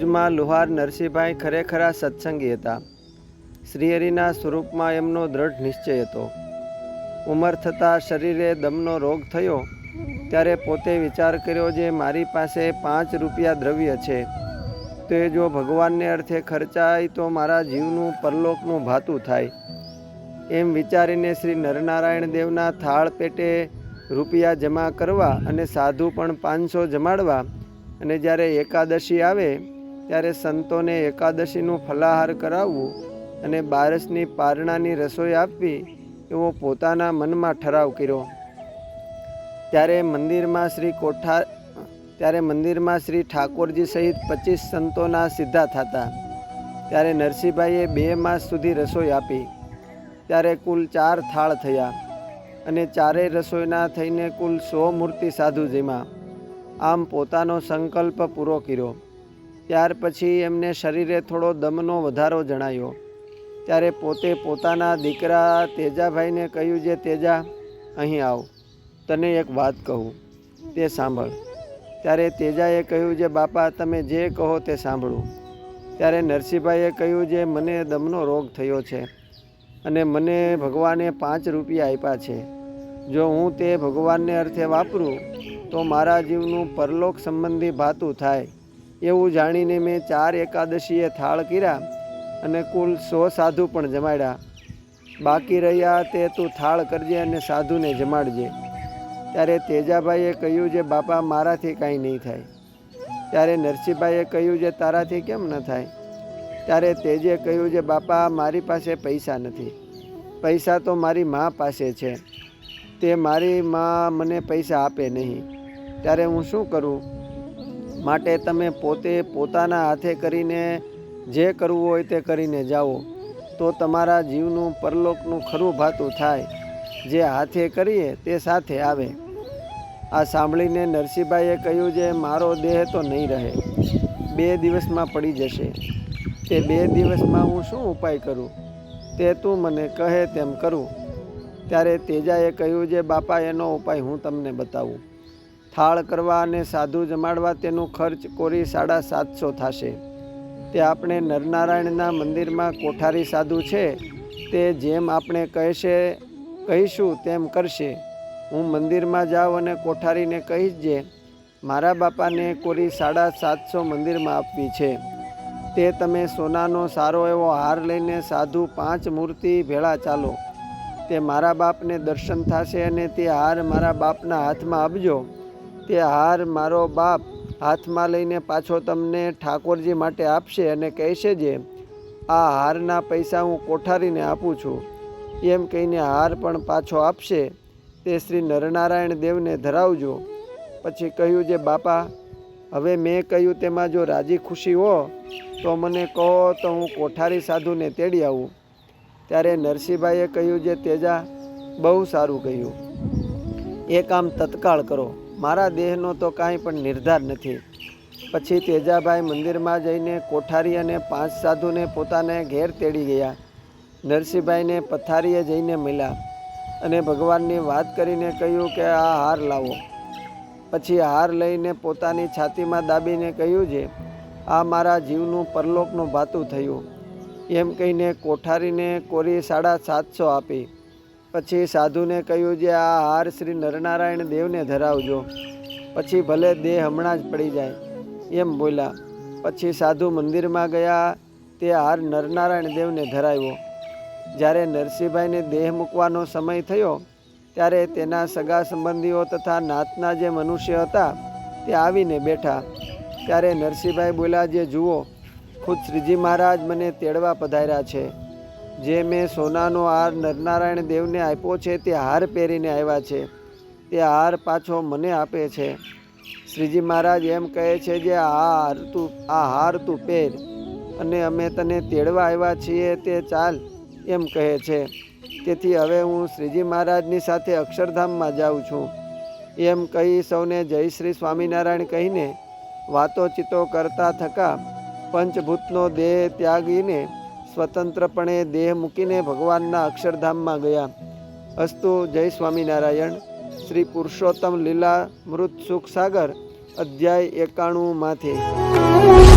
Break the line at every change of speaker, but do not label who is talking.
ભુજમાં લુહાર નરસિંહભાઈ ખરેખરા સત્સંગી હતા. શ્રીહરિના સ્વરૂપમાં એમનો દ્રઢ નિશ્ચય હતો. ઉંમર થતાં શરીરે દમનો રોગ થયો ત્યારે પોતે વિચાર કર્યો, જે મારી પાસે 5 રૂપિયા દ્રવ્ય છે તે જો ભગવાનને અર્થે ખર્ચાય તો મારા જીવનું પરલોકનું ભાતું થાય. એમ વિચારીને શ્રી નરનારાયણ દેવના થાળ પેટે રૂપિયા જમા કરવા અને સાધુ પણ 500 જમાડવા, અને જ્યારે એકાદશી આવે ત્યારે સંતોને એકાદશીનું ફલાહાર કરાવવું અને બારસની પારણાની રસોઈ આપવી એવો પોતાના મનમાં ઠરાવ કર્યો. ત્યારે મંદિરમાં શ્રી ઠાકોરજી સહિત 25 સંતોના સીધા થતા. ત્યારે નરસિંહભાઈએ 2 માસ સુધી રસોઈ આપી. ત્યારે કુલ 4 થાળ થયા અને ચારેય રસોઈના થઈને કુલ 100 મૂર્તિ સાધુ જમ્યા. આમ પોતાનો સંકલ્પ પૂરો કર્યો. ત્યાર પછી એમને શરીરે થોડો દમનો વધારો જણાયો. ત્યારે પોતે પોતાના દીકરા તેજાભાઈને કહ્યું, જે તેજા, અહીં આવ, તને એક વાત કહું, તે સાંભળ. ત્યારે તેજાએ કહ્યું, જે બાપા, તમે જે કહો તે સાંભળું. ત્યારે નરસિંહભાઈએ કહ્યું, જે મને દમનો રોગ થયો છે અને મને ભગવાને 5 રૂપિયા આપ્યા છે. જો હું તે ભગવાનને અર્થે વાપરું તો મારા જીવનું પરલોક સંબંધી ભાતું થાય. એવું જાણીને મેં 4 એકાદશીએ થાળ કર્યા અને કુલ 100 સાધુ પણ જમાડ્યા. બાકી રહ્યા તે તું થાળ કરજે અને સાધુને જમાડજે. ત્યારે તેજાભાઈએ કહ્યું, જે બાપા, મારાથી કાંઈ નહીં થાય. ત્યારે નરસિંહભાઈએ કહ્યું, જે તારાથી કેમ ન થાય? ત્યારે તેજે કહ્યું, જે બાપા, મારી પાસે પૈસા નથી. પૈસા તો મારી મા પાસે છે. તે મારી મા મને પૈસા આપે નહીં. ત્યારે હું શું કરું? માટે તમે પોતે પોતાના હાથે કરીને જે કરવું હોય તે કરીને જાઓ, તો તમારા જીવનું પરલોકનું ખરું ભાતું થાય. જે હાથે કરીએ તે સાથે આવે. આ સાંભળીને નરસિંહભાઈએ કહ્યું, જે મારો દેહ તો નહીં રહે, 2 દિવસમાં પડી જશે. તે 2 દિવસમાં હું શું ઉપાય કરું? તે તું મને કહે તેમ કરું. ત્યારે તેજાએ કહ્યું, જે બાપા, એનો ઉપાય હું તમને બતાવું. થાળ કરવા અને સાધુ જમાડવા તેનું ખર્ચ કોરી 750 થશે. તે આપણે નરનારાયણના મંદિરમાં કોઠારી સાધુ છે, તે જેમ આપણે કહીશું તેમ કરશે. હું મંદિરમાં જાઉં અને કોઠારીને કહીશ, જે મારા બાપાને કોરી 750 મંદિરમાં આપવી છે. તે તમે સોનાનો સારો એવો હાર લઈને સાધુ 5 મૂર્તિ ભેળા ચાલો. તે મારા બાપને દર્શન થશે અને તે હાર મારા બાપના હાથમાં આપજો. તે હાર મારો બાપ હાથમાં લઈને પાછો તમને ઠાકોરજી માટે આપશે અને કહેશે, જે આ હારના પૈસા હું કોઠારીને આપું છું. એમ કહીને હાર પણ પાછો આપશે. તે શ્રી નરનારાયણ દેવને ધરાવજો. પછી કહ્યું, જે બાપા, હવે મેં કહ્યું તેમાં જો રાજી ખુશી હો તો મને કહો, તો હું કોઠારી સાધુને તેડી આવું. ત્યારે નરસિંહભાઈએ કહ્યું, જે તેજા, બહુ સારું કહ્યું. એ કામ તત્કાળ કરો. મારા દેહનો તો કાંઈ પણ નિર્ધાર નથી. પછી તેજાભાઈ મંદિરમાં જઈને કોઠારી અને 5 સાધુને પોતાના ઘેર તેડી ગયા. નરસિંહભાઈને પથારીએ જઈને મળ્યા અને ભગવાનની વાત કરીને કહ્યું કે આ હાર લાવો. પછી હાર લઈને પોતાની છાતીમાં દાબીને કહ્યું, છે આ મારા જીવનું પરલોકનું ભાતું થયું. એમ કહીને કોઠારીને કોરી 750 આપી. પછી સાધુને કહ્યું, જે આ હાર શ્રી નરનારાયણ દેવને ધરાવજો. પછી ભલે દેહ હમણાં જ પડી જાય, એમ બોલ્યા. પછી સાધુ મંદિરમાં ગયા. તે હાર નરનારાયણ દેવને ધરાવ્યો. જ્યારે નરસિંહભાઈને દેહ મૂકવાનો સમય થયો ત્યારે તેના સગા સંબંધીઓ તથા નાતના જે મનુષ્ય હતા તે આવીને બેઠા. ત્યારે નરસિંહભાઈ બોલ્યા, જે જુઓ, ખુદ શ્રીજી મહારાજ મને તેડવા પધાર્યા છે. જે મેં સોનાનો હાર નરનારાયણ દેવને આપ્યો છે તે હાર પહેરીને આવ્યા છે. તે હાર પાછો મને આપે છે. શ્રીજી મહારાજ એમ કહે છે, જે આ હાર તું પહેર અને અમે તને તેડવા આવ્યા છીએ તે ચાલ, એમ કહે છે. તેથી હવે હું શ્રીજી મહારાજની સાથે અક્ષરધામમાં જાઉં છું. એમ કહી સૌને જય શ્રી સ્વામિનારાયણ કહીને વાતોચીતો કરતા થકા પંચભૂતનો દેહ ત્યાગીને સ્વતંત્રપણે દેહ મૂકીને ભગવાનના અક્ષરધામમાં ગયા. અસ્તુ. જય સ્વામિનારાયણ. શ્રી પુરુષોત્તમ લીલા મૃત સુખ સાગર અધ્યાય 91 માંથી.